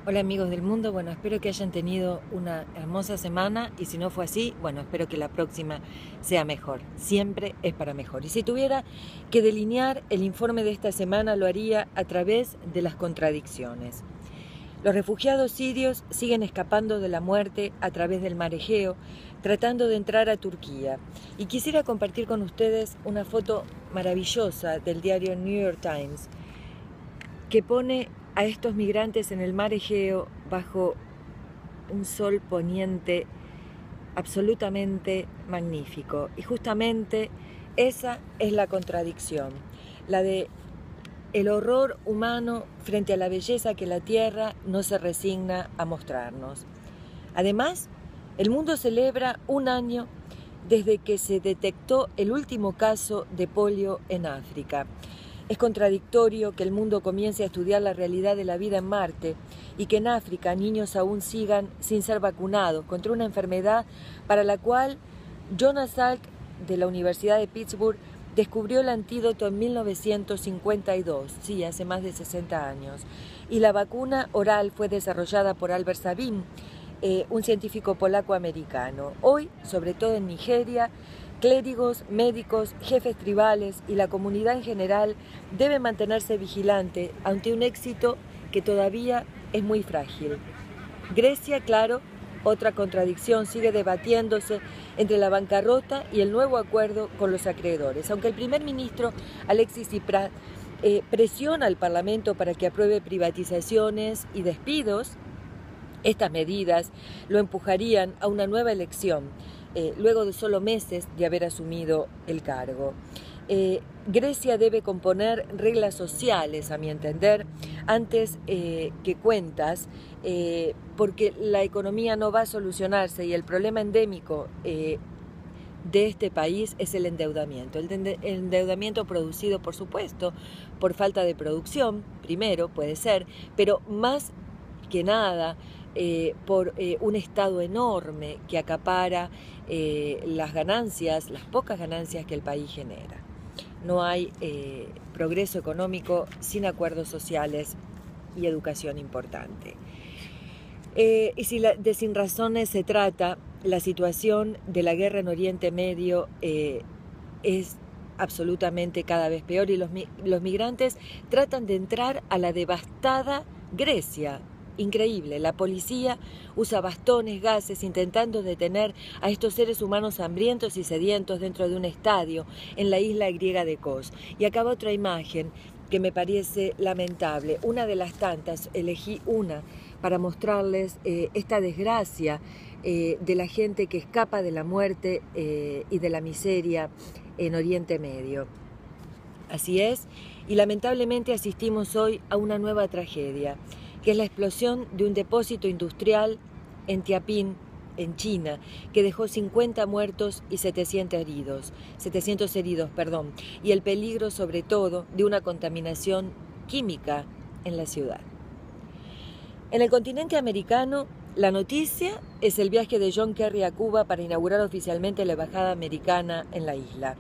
Hola amigos del mundo, bueno, espero que hayan tenido una hermosa semana y si no fue así, bueno, espero que la próxima sea mejor. Siempre es para mejor. Y si tuviera que delinear el informe de esta semana, lo haría a través de las contradicciones. Los refugiados sirios siguen escapando de la muerte a través del mar Egeo, tratando de entrar a Turquía. Y quisiera compartir con ustedes una foto maravillosa del diario New York Times, que pone a estos migrantes en el mar Egeo bajo un sol poniente absolutamente magnífico. Y justamente esa es la contradicción, la de el horror humano frente a la belleza que la tierra no se resigna a mostrarnos. Además, el mundo celebra un año desde que se detectó el último caso de polio en África. Es contradictorio que el mundo comience a estudiar la realidad de la vida en Marte y que en África niños aún sigan sin ser vacunados contra una enfermedad para la cual Jonas Salk de la Universidad de Pittsburgh descubrió el antídoto en 1952, sí, hace más de 60 años, y la vacuna oral fue desarrollada por Albert Sabin, un científico polaco-americano. Hoy, sobre todo en Nigeria, clérigos, médicos, jefes tribales y la comunidad en general deben mantenerse vigilante ante un éxito que todavía es muy frágil. Grecia, claro, otra contradicción, sigue debatiéndose entre la bancarrota y el nuevo acuerdo con los acreedores. Aunque el primer ministro Alexis Tsipras presiona al Parlamento para que apruebe privatizaciones y despidos, estas medidas lo empujarían a una nueva elección, luego de solo meses de haber asumido el cargo. Grecia debe componer reglas sociales, a mi entender, antes que cuentas, porque la economía no va a solucionarse y el problema endémico de este país es el endeudamiento. El endeudamiento producido, por supuesto, por falta de producción, primero puede ser, pero más que nada por un Estado enorme que acapara las ganancias, las pocas ganancias que el país genera. No hay progreso económico sin acuerdos sociales y educación importante. Y si de sin razones se trata, la situación de la guerra en Oriente Medio es absolutamente cada vez peor y los migrantes tratan de entrar a la devastada Grecia. Increíble, la policía usa bastones, gases, intentando detener a estos seres humanos hambrientos y sedientos dentro de un estadio en la isla griega de Kos. Y acaba otra imagen que me parece lamentable, una de las tantas, elegí una para mostrarles esta desgracia de la gente que escapa de la muerte y de la miseria en Oriente Medio. Así es, y lamentablemente asistimos hoy a una nueva tragedia, que es la explosión de un depósito industrial en Tianjin, en China, que dejó 50 muertos y 700 heridos, y el peligro sobre todo de una contaminación química en la ciudad. En el continente americano, la noticia es el viaje de John Kerry a Cuba para inaugurar oficialmente la embajada americana en la isla.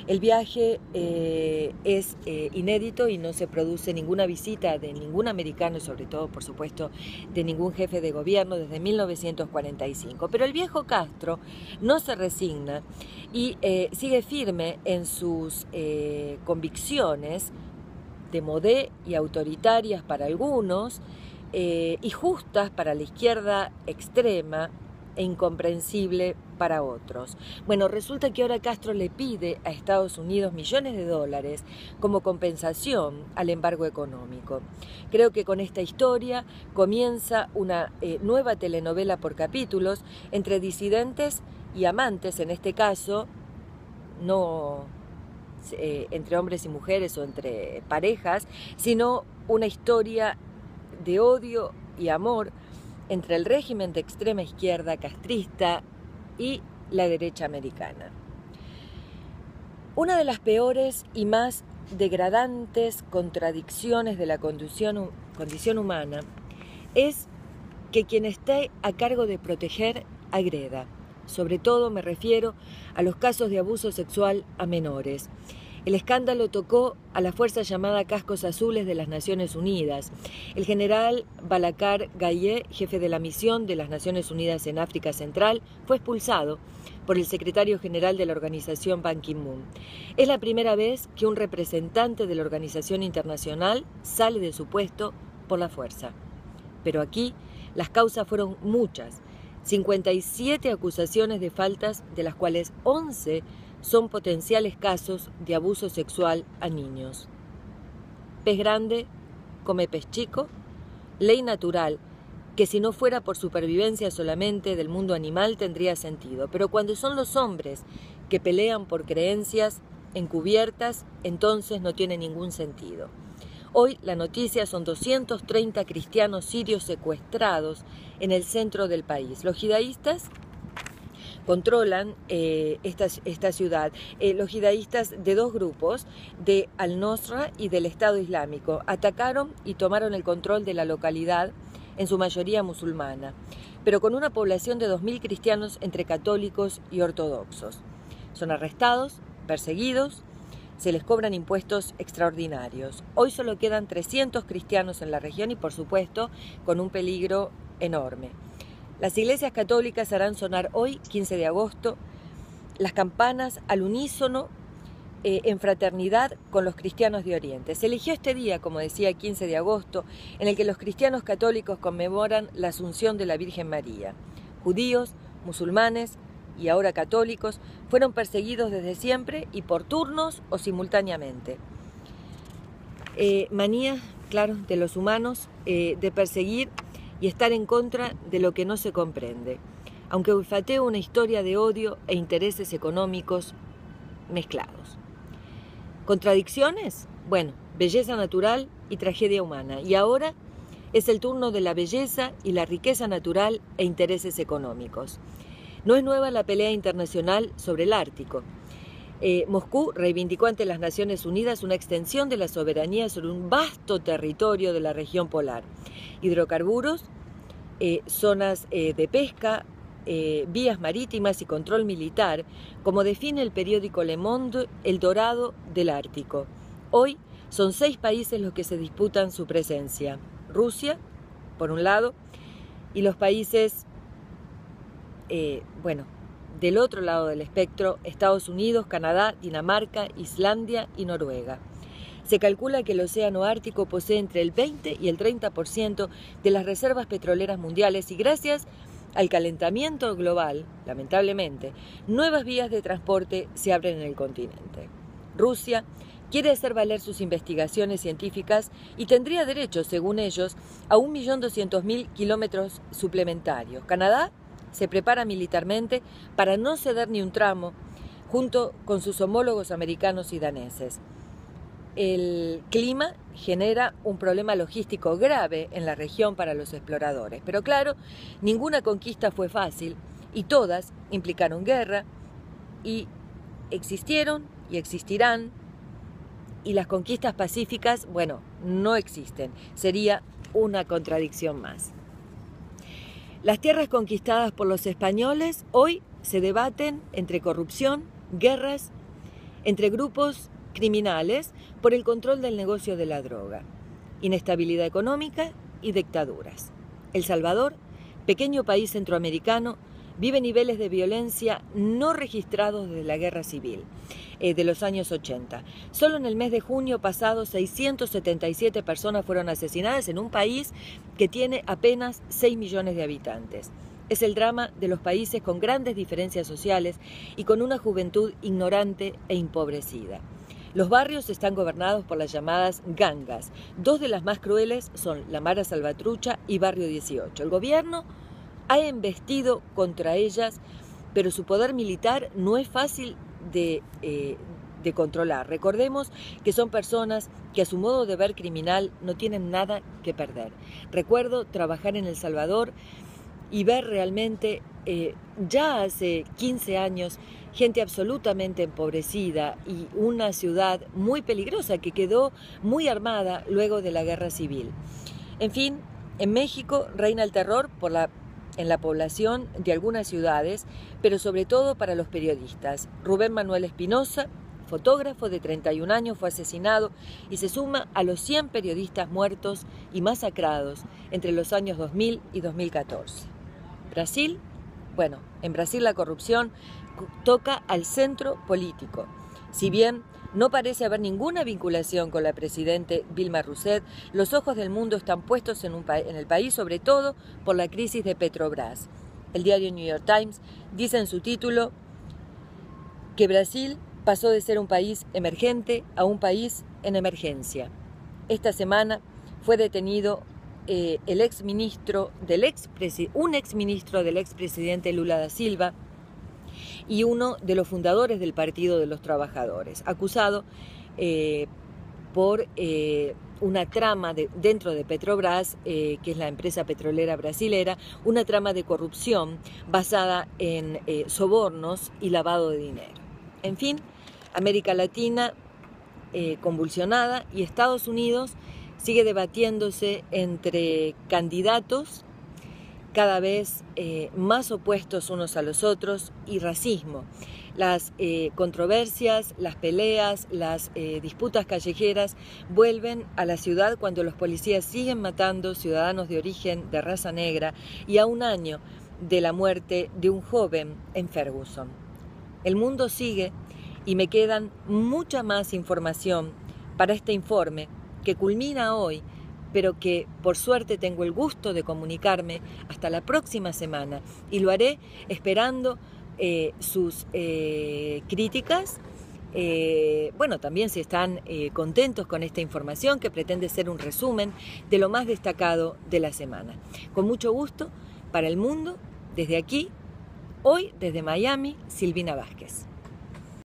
El viaje es inédito y no se produce ninguna visita de ningún americano y sobre todo, por supuesto, de ningún jefe de gobierno desde 1945. Pero el viejo Castro no se resigna y sigue firme en sus convicciones de modé y autoritarias para algunos y justas para la izquierda extrema e incomprensible para otros. Bueno, resulta que ahora Castro le pide a Estados Unidos millones de dólares como compensación al embargo económico. Creo que con esta historia comienza una nueva telenovela por capítulos entre disidentes y amantes, en este caso, no entre hombres y mujeres o entre parejas, sino una historia de odio y amor entre el régimen de extrema izquierda castrista y la derecha americana. Una de las peores y más degradantes contradicciones de la condición humana es que quien esté a cargo de proteger agreda. Sobre todo me refiero a los casos de abuso sexual a menores. El escándalo tocó a la fuerza llamada Cascos Azules de las Naciones Unidas. El general Balakar Gaye, jefe de la misión de las Naciones Unidas en África Central, fue expulsado por el secretario general de la organización Ban Ki-moon. Es la primera vez que un representante de la organización internacional sale de su puesto por la fuerza. Pero aquí las causas fueron muchas, 57 acusaciones de faltas, de las cuales 11 son potenciales casos de abuso sexual a niños. Pez grande come pez chico, ley natural, que si no fuera por supervivencia solamente del mundo animal tendría sentido, pero cuando son los hombres que pelean por creencias encubiertas, entonces no tiene ningún sentido. Hoy la noticia son 230 cristianos sirios secuestrados en el centro del país. Los yidaístas controlan esta ciudad. Los yidaístas de dos grupos, de Al-Nusra y del Estado Islámico, atacaron y tomaron el control de la localidad, en su mayoría musulmana, pero con una población de 2.000 cristianos entre católicos y ortodoxos. Son arrestados, perseguidos, se les cobran impuestos extraordinarios. Hoy solo quedan 300 cristianos en la región y, por supuesto, con un peligro enorme. Las iglesias católicas harán sonar hoy, 15 de agosto, las campanas al unísono en fraternidad con los cristianos de Oriente. Se eligió este día, como decía, 15 de agosto, en el que los cristianos católicos conmemoran la Asunción de la Virgen María. Judíos, musulmanes y ahora católicos fueron perseguidos desde siempre y por turnos o simultáneamente. Manía, claro, de los humanos de perseguir y estar en contra de lo que no se comprende, aunque olfatee una historia de odio e intereses económicos mezclados. ¿Contradicciones? Bueno, belleza natural y tragedia humana. Y ahora es el turno de la belleza y la riqueza natural e intereses económicos. No es nueva la pelea internacional sobre el Ártico. Moscú reivindicó ante las Naciones Unidas una extensión de la soberanía sobre un vasto territorio de la región polar. Hidrocarburos, zonas de pesca, vías marítimas y control militar, como define el periódico Le Monde, el dorado del Ártico. Hoy son 6 países los que se disputan su presencia. Rusia, por un lado, y los países, del otro lado del espectro, Estados Unidos, Canadá, Dinamarca, Islandia y Noruega. Se calcula que el océano Ártico posee entre el 20 y el 30% de las reservas petroleras mundiales y gracias al calentamiento global, lamentablemente, nuevas vías de transporte se abren en el continente. Rusia quiere hacer valer sus investigaciones científicas y tendría derecho, según ellos, a 1.200.000 kilómetros suplementarios. Canadá se prepara militarmente para no ceder ni un tramo, junto con sus homólogos americanos y daneses. El clima genera un problema logístico grave en la región para los exploradores. Pero claro, ninguna conquista fue fácil y todas implicaron guerra y existieron y existirán. Y las conquistas pacíficas, no existen. Sería una contradicción más. Las tierras conquistadas por los españoles hoy se debaten entre corrupción, guerras, entre grupos criminales por el control del negocio de la droga, inestabilidad económica y dictaduras. El Salvador, pequeño país centroamericano, vive niveles de violencia no registrados desde la guerra civil de los años 80. Solo en el mes de junio pasado 677 personas fueron asesinadas en un país que tiene apenas 6 millones de habitantes. Es el drama de los países con grandes diferencias sociales y con una juventud ignorante e empobrecida. Los barrios están gobernados por las llamadas gangas. 2 de las más crueles son La Mara Salvatrucha y Barrio 18. El gobierno ha embestido contra ellas, pero su poder militar no es fácil de controlar. Recordemos que son personas que a su modo de ver criminal no tienen nada que perder. Recuerdo trabajar en El Salvador y ver realmente, ya hace 15 años, gente absolutamente empobrecida y una ciudad muy peligrosa que quedó muy armada luego de la guerra civil. En fin, en México reina el terror en la población de algunas ciudades, pero sobre todo para los periodistas. Rubén Manuel Espinosa fotógrafo de 31 años fue asesinado y se suma a los 100 periodistas muertos y masacrados entre los años 2000 y 2014. Brasil, bueno, en Brasil la corrupción toca al centro político. Si bien no parece haber ninguna vinculación con la presidenta Dilma Rousseff, los ojos del mundo están puestos en el país, sobre todo por la crisis de Petrobras. El diario New York Times dice en su título que Brasil pasó de ser un país emergente a un país en emergencia. Esta semana fue detenido un exministro del expresidente Lula da Silva y uno de los fundadores del Partido de los Trabajadores, acusado por una trama dentro de Petrobras, que es la empresa petrolera brasilera, una trama de corrupción basada en sobornos y lavado de dinero. En fin, América Latina convulsionada y Estados Unidos sigue debatiéndose entre candidatos cada vez más opuestos unos a los otros y racismo. Las controversias, las peleas, las disputas callejeras vuelven a la ciudad cuando los policías siguen matando ciudadanos de origen de raza negra y a un año de la muerte de un joven en Ferguson. El mundo sigue y me quedan mucha más información para este informe que culmina hoy, pero que por suerte tengo el gusto de comunicarme hasta la próxima semana y lo haré esperando sus críticas. Bueno, también si están contentos con esta información que pretende ser un resumen de lo más destacado de la semana. Con mucho gusto para el mundo, desde aquí, hoy desde Miami, Silvina Vázquez.